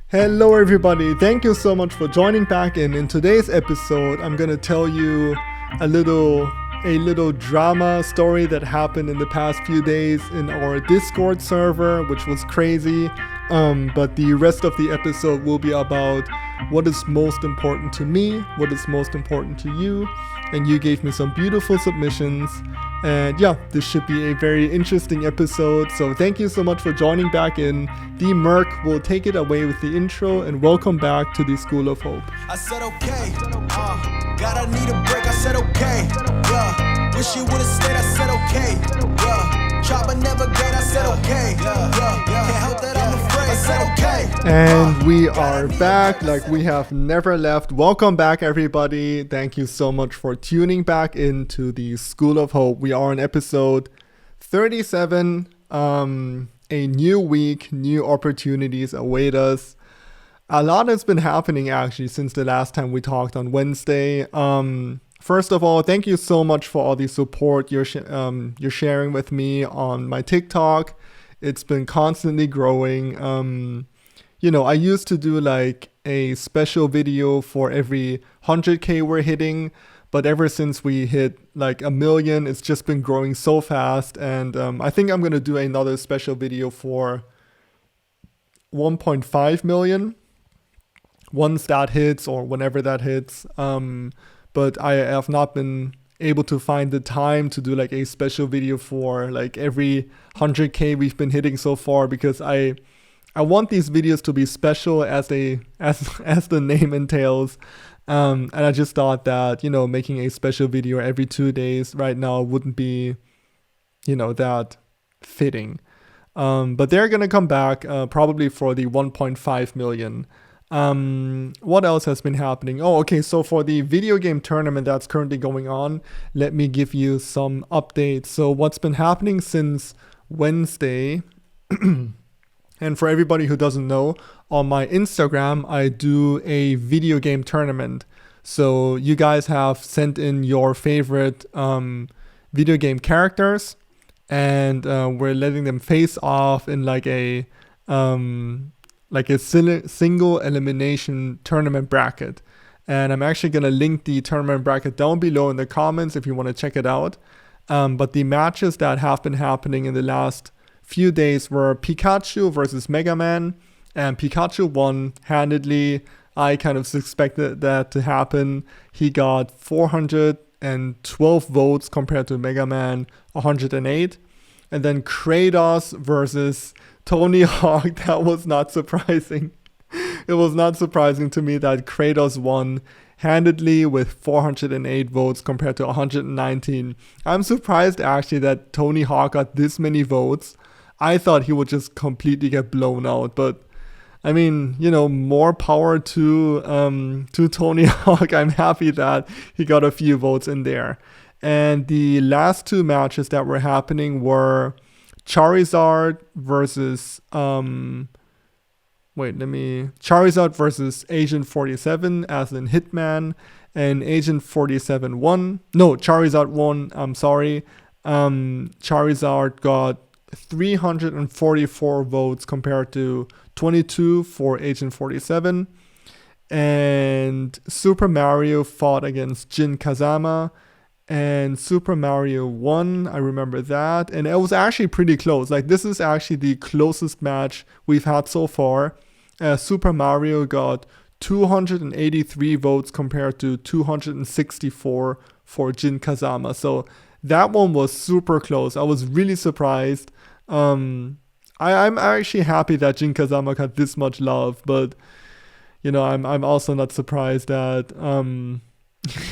Hello everybody, thank you so much for joining back in. In today's episode, I'm gonna tell you a little drama story that happened in the past few days in our Discord server, which was crazy. But the rest of the episode will be about what is most important to me, what is most important to you, and you gave me some beautiful submissions. And yeah, this should be a very interesting episode. So thank you so much for joining back in. D Merc will take it away with the intro, and welcome back to the School of Hope. I said okay, God, I need a break. I said okay, yeah. Wish you would've stayed. I said okay, yeah. Try but never get. I said okay, yeah. Can't help that I'm afraid. I said okay. And we are back like we have never left. Welcome back, everybody. Thank you so much for tuning back into the School of Hope. We are on episode 37. A new week, new opportunities await us. A lot has been happening actually since the last time we talked on Wednesday. First of all, thank you so much for all the support you're sharing with me on my TikTok. It's been constantly growing. I used to do like a special video for every 100K we're hitting, but ever since we hit like 1 million, it's just been growing so fast. And I think I'm going to do another special video for 1.5 million once that hits or whenever that hits. But I have not been able to find the time to do like a special video for like every 100K we've been hitting so far, because I want these videos to be special as the name entails. And I just thought that, making a special video every 2 days right now wouldn't be, that fitting. But they're going to come back probably for the 1.5 million. What else has been happening? Oh, okay. So for the video game tournament that's currently going on, let me give you some updates. So what's been happening since Wednesday, and for everybody who doesn't know, on my Instagram, I do a video game tournament. So you guys have sent in your favorite video game characters, and we're letting them face off in like a single elimination tournament bracket. And I'm actually going to link the tournament bracket down below in the comments if you want to check it out. But the matches that have been happening in the last few days were Pikachu versus Mega Man, and Pikachu won handedly. I kind of suspected that to happen. He got 412 votes compared to Mega Man 108. And then Kratos versus Tony Hawk. That was not surprising. It was not surprising to me that Kratos won handedly with 408 votes compared to 119. I'm surprised actually that Tony Hawk got this many votes. I thought he would just completely get blown out, but I mean, more power to Tony Hawk. I'm happy that he got a few votes in there. And the last two matches that were happening were Charizard versus Charizard versus Agent 47, as in Hitman, and Agent 47 won. No, Charizard won. I'm sorry. Charizard got 344 votes compared to 22 for Agent 47. And Super Mario fought against Jin Kazama, and Super Mario won. I remember that. And it was actually pretty close. Like, this is actually the closest match we've had so far. Super Mario got 283 votes compared to 264 for Jin Kazama. So that one was super close. I was really surprised. I'm actually happy that Jin Kazama got this much love, but I'm also not surprised that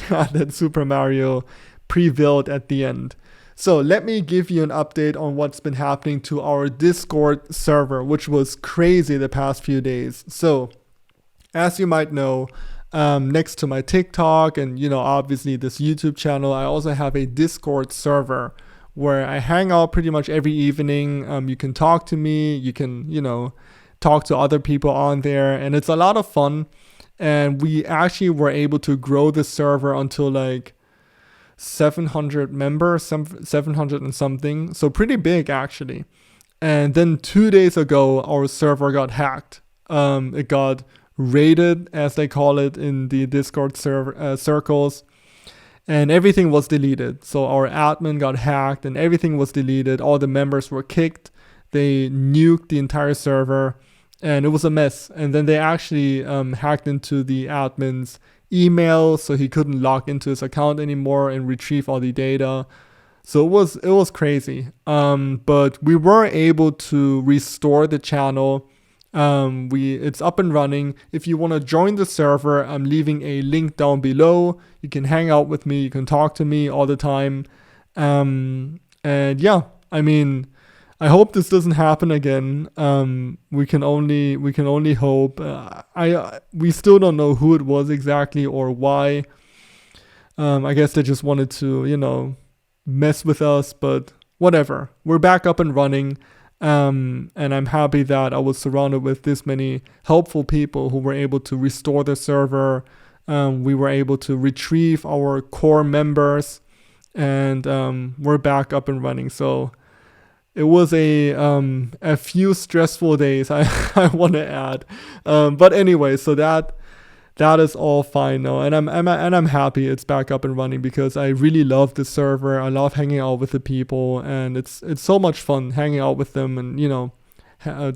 that Super Mario prevailed at the end. So let me give you an update on what's been happening to our Discord server, which was crazy the past few days. So as you might know, next to my TikTok and obviously this YouTube channel, I also have a Discord server where I hang out pretty much every evening. You can talk to me, you can talk to other people on there, and it's a lot of fun. And we actually were able to grow the server until like 700 members, 700 and something. So pretty big actually. And then 2 days ago, our server got hacked. It got raided, as they call it in the Discord circles, and everything was deleted. So our admin got hacked and everything was deleted. All the members were kicked. They nuked the entire server and it was a mess. And then they actually hacked into the admin's email, so he couldn't log into his account anymore and retrieve all the data. So it was crazy. But we were able to restore the channel. It's up and running. If you want to join the server, I'm leaving a link down below. You can hang out with me. You can talk to me all the time. And yeah, I mean, I hope this doesn't happen again. We can only hope. We still don't know who it was exactly or why. I guess they just wanted to, mess with us, but whatever. We're back up and running. And I'm happy that I was surrounded with this many helpful people who were able to restore the server. We were able to retrieve our core members, and we're back up and running. So it was a few stressful days, I want to add. But anyway, so that is all fine now, and I'm happy it's back up and running because I really love the server. I love hanging out with the people, and it's so much fun hanging out with them and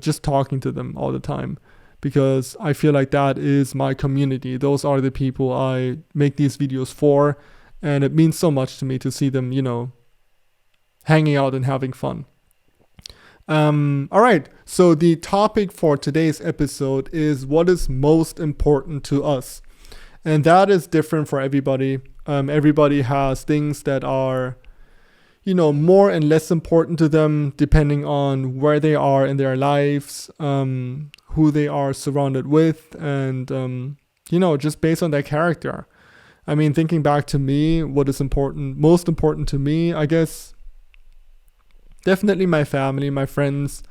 just talking to them all the time, because I feel like that is my community. Those are the people I make these videos for, and it means so much to me to see them hanging out and having fun. All right, so the topic for today's episode is what is most important to us. And that is different for everybody. Everybody has things that are, more and less important to them depending on where they are in their lives, who they are surrounded with, and, just based on their character. I mean, thinking back to me, what is most important to me, I guess, definitely my family, my friends,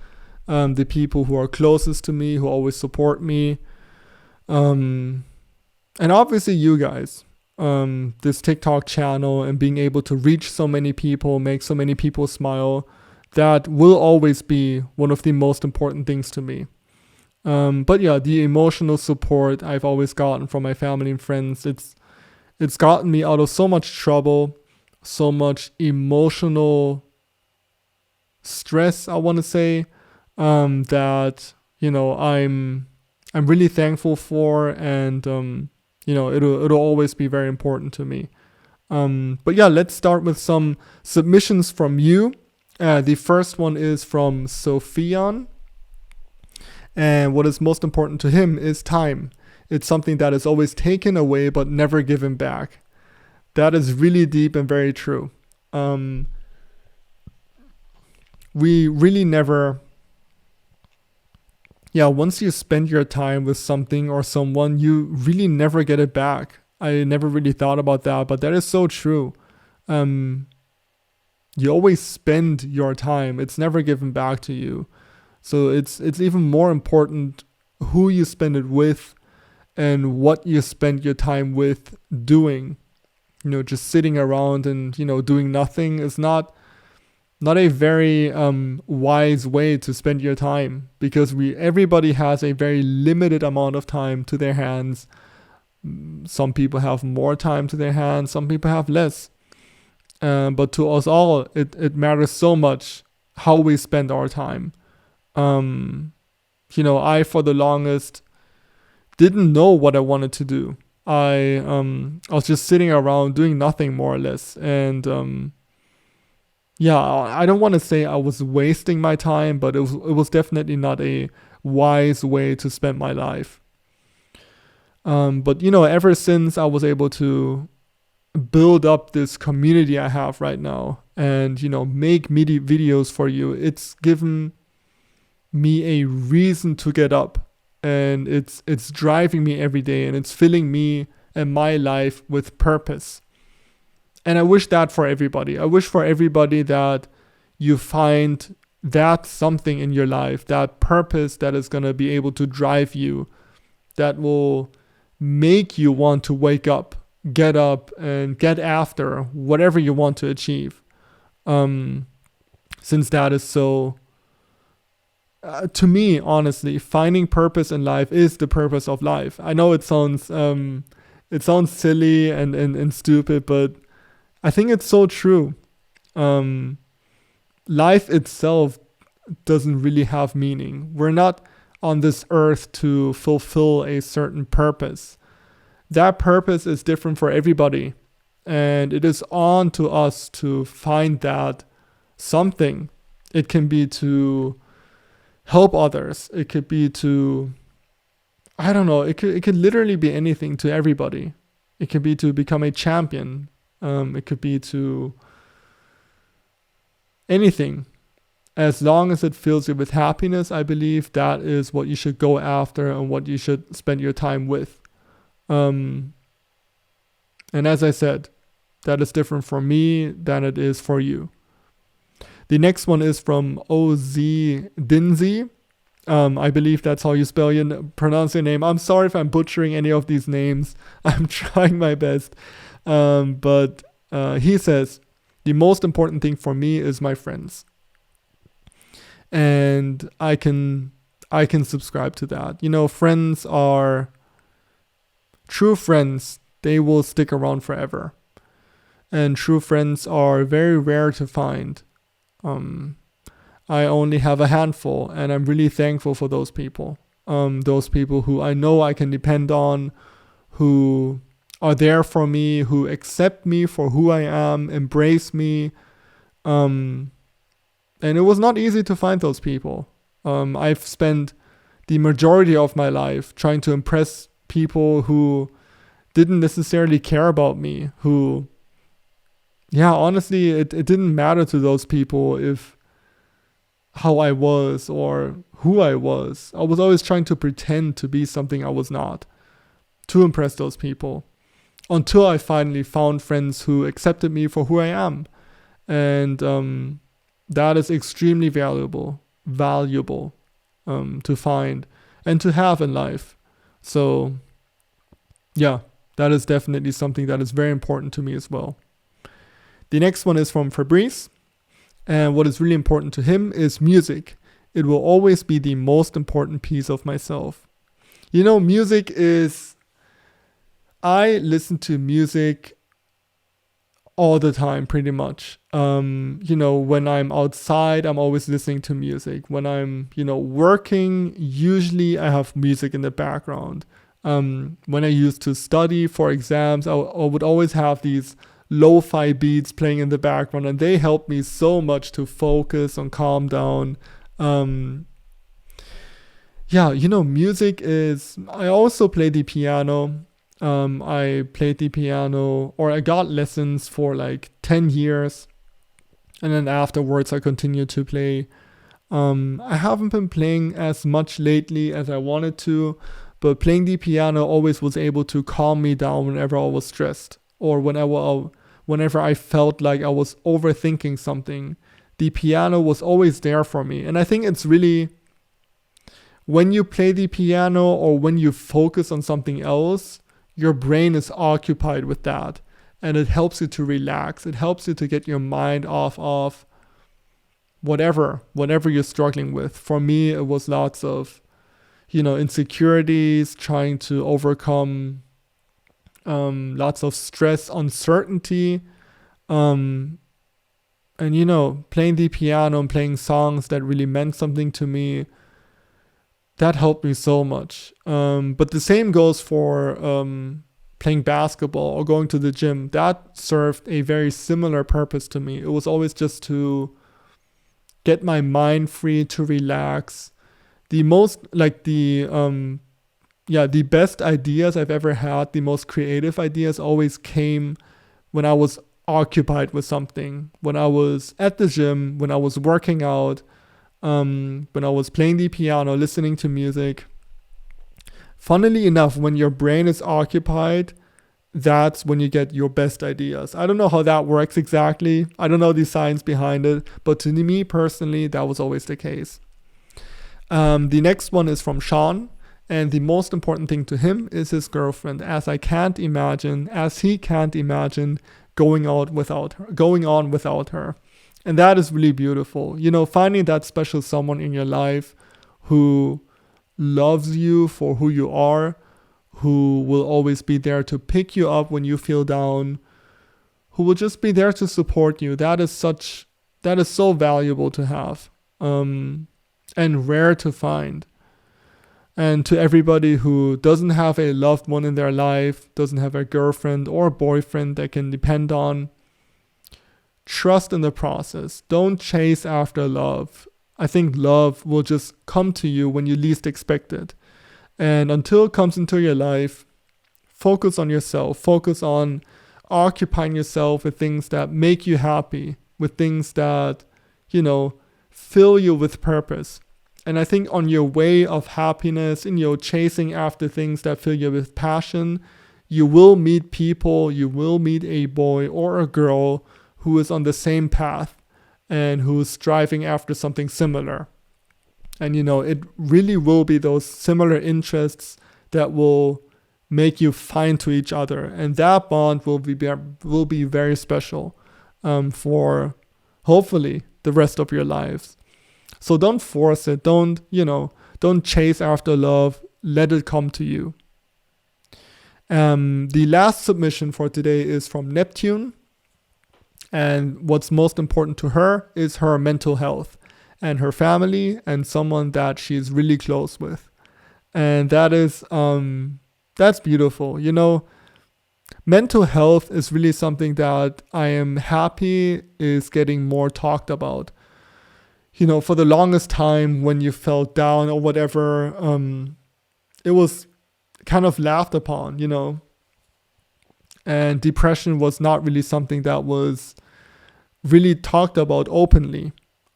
the people who are closest to me, who always support me. And obviously you guys, this TikTok channel and being able to reach so many people, make so many people smile, that will always be one of the most important things to me. But yeah, the emotional support I've always gotten from my family and friends, it's gotten me out of so much trouble, so much emotional stress, I want to say, that I'm really thankful for, and it'll always be very important to me. But yeah, let's start with some submissions from you. The first one is from Sophian, and what is most important to him is time. It's something that is always taken away but never given back. That is really deep and very true. We really never, once you spend your time with something or someone, you really never get it back. I never really thought about that, but that is so true. You always spend your time. It's never given back to you. So it's even more important who you spend it with and what you spend your time with doing. Just sitting around and, doing nothing is not a very wise way to spend your time, because everybody has a very limited amount of time to their hands. Some people have more time to their hands, some people have less. But to us all, it matters so much how we spend our time. I for the longest didn't know what I wanted to do. I was just sitting around doing nothing, more or less, and I don't want to say I was wasting my time, but it was definitely not a wise way to spend my life. But ever since I was able to build up this community I have right now and, make videos for you, it's given me a reason to get up, and it's driving me every day, and it's filling me and my life with purpose. And I wish that for everybody. I wish for everybody that you find that something in your life, that purpose that is going to be able to drive you, that will make you want to wake up, get up, and get after whatever you want to achieve. Since that is so to me, honestly, finding purpose in life is the purpose of life. I know it sounds silly and stupid, but I think it's so true. Um, Life itself doesn't really have meaning. We're not on this earth to fulfill a certain purpose. That purpose is different for everybody. And it is on to us to find that something. It can be to help others. It could be to, I don't know, it could literally be anything to everybody. It could be to become a champion. It could be to anything. As long as it fills you with happiness, I believe that is what you should go after and what you should spend your time with. And as I said, that is different for me than it is for you. The next one is from OZ Dinzy. I believe that's how you pronounce your name. I'm sorry if I'm butchering any of these names. I'm trying my best. But he says, the most important thing for me is my friends. And I can subscribe to that. You know, friends are true friends. They will stick around forever. And true friends are very rare to find. I only have a handful, and I'm really thankful for those people. Those people who I know I can depend on, who are there for me, who accept me for who I am, embrace me. And it was not easy to find those people. I've spent the majority of my life trying to impress people who didn't necessarily care about me, who, yeah, honestly, it didn't matter to those people if how I was or who I was. I was always trying to pretend to be something I was not to impress those people, until I finally found friends who accepted me for who I am. And that is extremely valuable to find and to have in life. So yeah, that is definitely something that is very important to me as well. The next one is from Fabrice. And what is really important to him is music. It will always be the most important piece of myself. You know, music is... I listen to music all the time, pretty much. You know, when I'm outside, I'm always listening to music. When I'm, working, usually I have music in the background. When I used to study for exams, I would always have these lo-fi beats playing in the background, and they help me so much to focus and calm down. Music is... I also play the piano. I played the piano, or I got lessons for like 10 years, and then afterwards I continued to play. I haven't been playing as much lately as I wanted to, but playing the piano always was able to calm me down whenever I was stressed, or whenever I felt like I was overthinking something. The piano was always there for me. And I think it's really, when you play the piano or when you focus on something else, your brain is occupied with that. And it helps you to relax. It helps you to get your mind off of whatever you're struggling with. For me, it was lots of, insecurities, trying to overcome lots of stress, uncertainty, and playing the piano and playing songs that really meant something to me, that helped me so much. But the same goes for playing basketball or going to the gym. That served a very similar purpose to me. It was always just to get my mind free, to relax. The best ideas I've ever had, the most creative ideas always came when I was occupied with something. When I was at the gym, when I was working out, when I was playing the piano, listening to music. Funnily enough, when your brain is occupied, that's when you get your best ideas. I don't know how that works exactly. I don't know the science behind it, but to me personally, that was always the case. The next one is from Sean. And the most important thing to him is his girlfriend, as he can't imagine going on without her. And that is really beautiful. Finding that special someone in your life who loves you for who you are, who will always be there to pick you up when you feel down, who will just be there to support you. That is so valuable to have, and rare to find. And to everybody who doesn't have a loved one in their life, doesn't have a girlfriend or boyfriend they can depend on, trust in the process. Don't chase after love. I think love will just come to you when you least expect it. And until it comes into your life, focus on yourself. Focus on occupying yourself with things that make you happy, with things that, fill you with purpose. And I think on your way of happiness, in your chasing after things that fill you with passion, you will meet people, you will meet a boy or a girl who is on the same path and who's striving after something similar. And it really will be those similar interests that will make you find to each other. And that bond will be very special for hopefully the rest of your lives. So don't force it. Don't chase after love. Let it come to you. The last submission for today is from Neptune. And what's most important to her is her mental health and her family and someone that she's really close with. And that is, that's beautiful. Mental health is really something that I am happy is getting more talked about. For the longest time when you felt down or whatever, it was kind of laughed upon, and depression was not really something that was really talked about openly.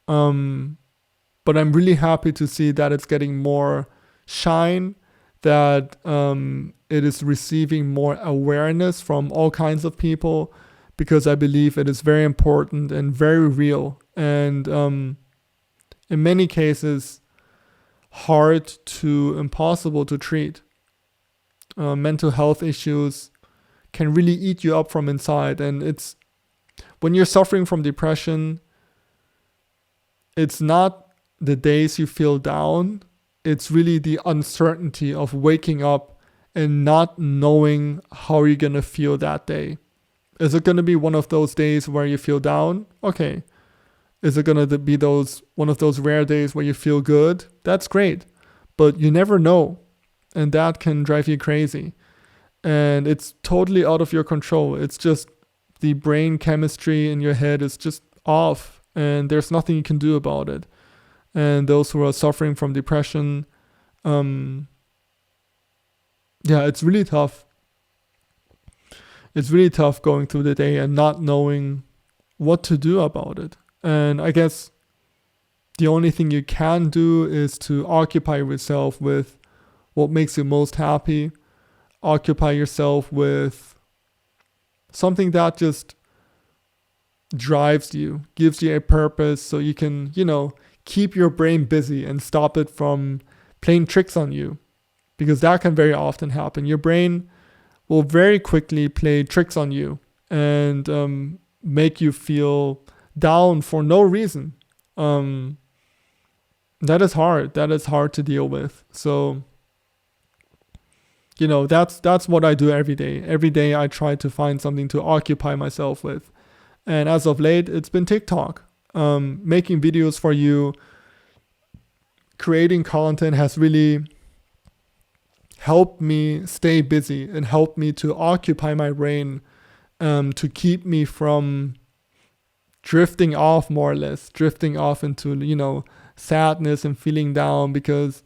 But I'm really happy to see that it's getting more shine, that it is receiving more awareness from all kinds of people, because I believe it is very important and very real. And in many cases, hard to impossible to treat. Mental health issues can really eat you up from inside. And it's when you're suffering from depression, it's not the days you feel down. It's really the uncertainty of waking up and not knowing how you're going to feel that day. Is it going to be one of those days where you feel down? Okay. Is it going to be one of those rare days where you feel good? That's great. But you never know. And that can drive you crazy. And it's totally out of your control. It's just the brain chemistry in your head is just off. And there's nothing you can do about it. And those who are suffering from depression, it's really tough. It's really tough going through the day and not knowing what to do about it. And I guess the only thing you can do is to occupy yourself with what makes you most happy. Occupy yourself with something that just drives you, gives you a purpose, so you can, keep your brain busy and stop it from playing tricks on you. Because that can very often happen. Your brain will very quickly play tricks on you and make you feel down for no reason. That is hard. That is hard to deal with. So, that's what I do every day. Every day I try to find something to occupy myself with. And as of late, it's been TikTok. Making videos for you, creating content has really helped me stay busy and helped me to occupy my brain, to keep me from drifting off into, sadness and feeling down, because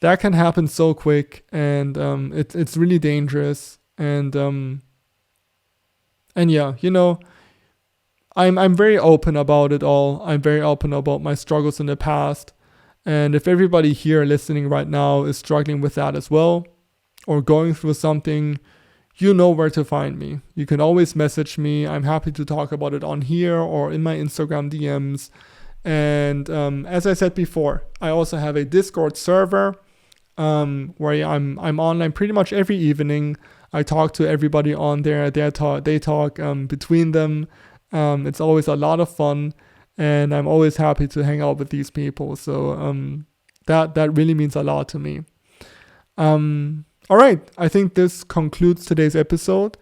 that can happen so quick, and it's really dangerous. And yeah, I'm very open about it all. I'm very open about my struggles in the past. And if everybody here listening right now is struggling with that as well, or going through something, you know where to find me. You can always message me. I'm happy to talk about it on here or in my Instagram DMs. And as I said before, I also have a Discord server where I'm online pretty much every evening. I talk to everybody on there. They talk between them. It's always a lot of fun, and I'm always happy to hang out with these people. So that really means a lot to me. All right, I think this concludes today's episode.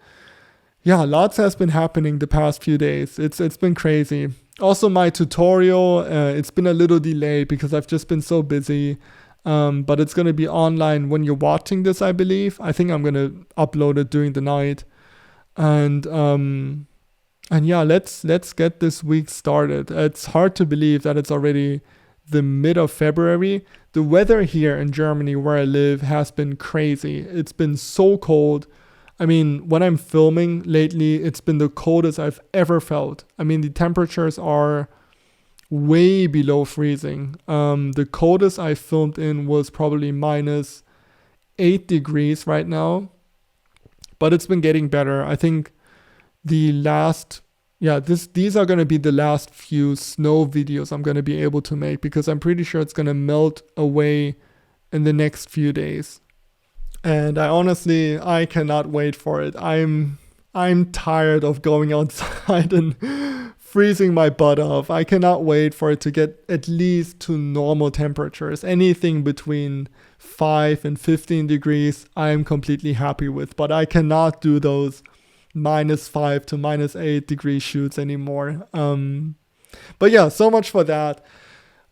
Yeah, lots has been happening the past few days. It's been crazy. Also, my tutorial, it's been a little delayed because I've just been so busy. But it's gonna be online when you're watching this, I believe. I think I'm gonna upload it during the night. And yeah, let's get this week started. It's hard to believe that it's already the mid of February. The weather here in Germany where I live has been crazy. It's been so cold. I mean, when I'm filming lately, it's been the coldest I've ever felt. I mean, the temperatures are way below freezing. The coldest I filmed in was probably -8 degrees right now. But it's been getting better. I think these are going to be the last few snow videos I'm going to be able to make, because I'm pretty sure it's going to melt away in the next few days. And I cannot wait for it. I'm tired of going outside and freezing my butt off. I cannot wait for it to get at least to normal temperatures. Anything between 5 and 15 degrees, I'm completely happy with. But I cannot do those -5 to -8 degree shoots anymore. But yeah, so much for that.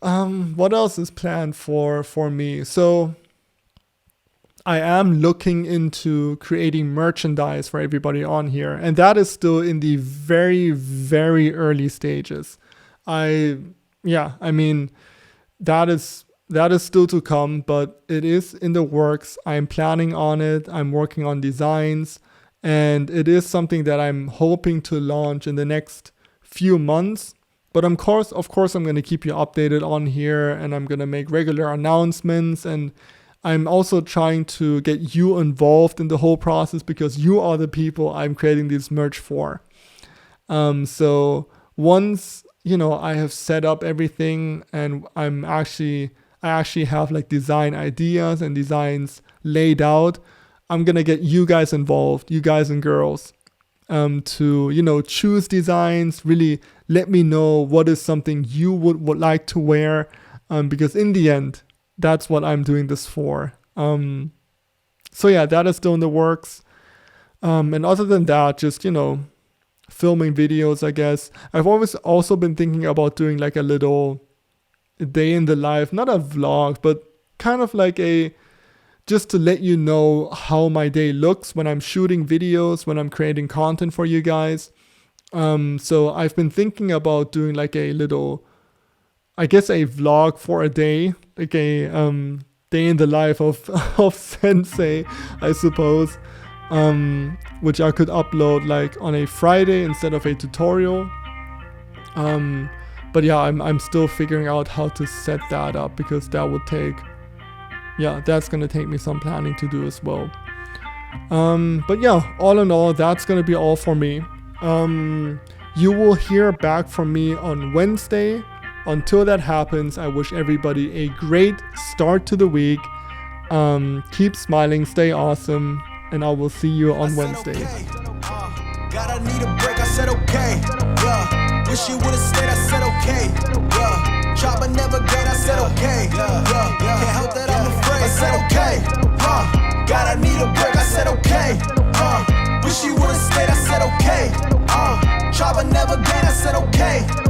What else is planned for me? So I am looking into creating merchandise for everybody on here, and that is still in the very, very early stages. That is still to come, but it is in the works. I'm planning on it. I'm working on designs, and it is something that I'm hoping to launch in the next few months. But of course, I'm going to keep you updated on here, and I'm going to make regular announcements, and I'm also trying to get you involved in the whole process, because you are the people I'm creating this merch for. So once, I have set up everything, and I actually have like design ideas and designs laid out, I'm going to get you guys involved, you guys and girls, to, choose designs, really let me know what is something you would like to wear, because in the end, that's what I'm doing this for. So yeah, that is still in the works. And other than that, just, filming videos, I guess. I've always also been thinking about doing like a little day in the life, not a vlog, but kind of like just to let you know how my day looks when I'm shooting videos, when I'm creating content for you guys. So I've been thinking about doing like a little, I guess, a vlog for a day, like a day in the life of Sensei, I suppose, which I could upload like on a Friday instead of a tutorial. But yeah, I'm still figuring out how to set that up, because that would that's gonna take me some planning to do as well. But yeah, all in all, that's gonna be all for me. You will hear back from me on Wednesday. Until that happens, I wish everybody a great start to the week. Keep smiling, stay awesome, and I will see you on Wednesday. God, I need a break, I said okay. Yeah. Wish you would've stayed, I said okay. Yeah. Try but never get, I said okay. Yeah. Can't help that I'm afraid, I said okay. God, I need a break, I said okay. Wish you would've stayed, I said okay. Try but never get, I said okay.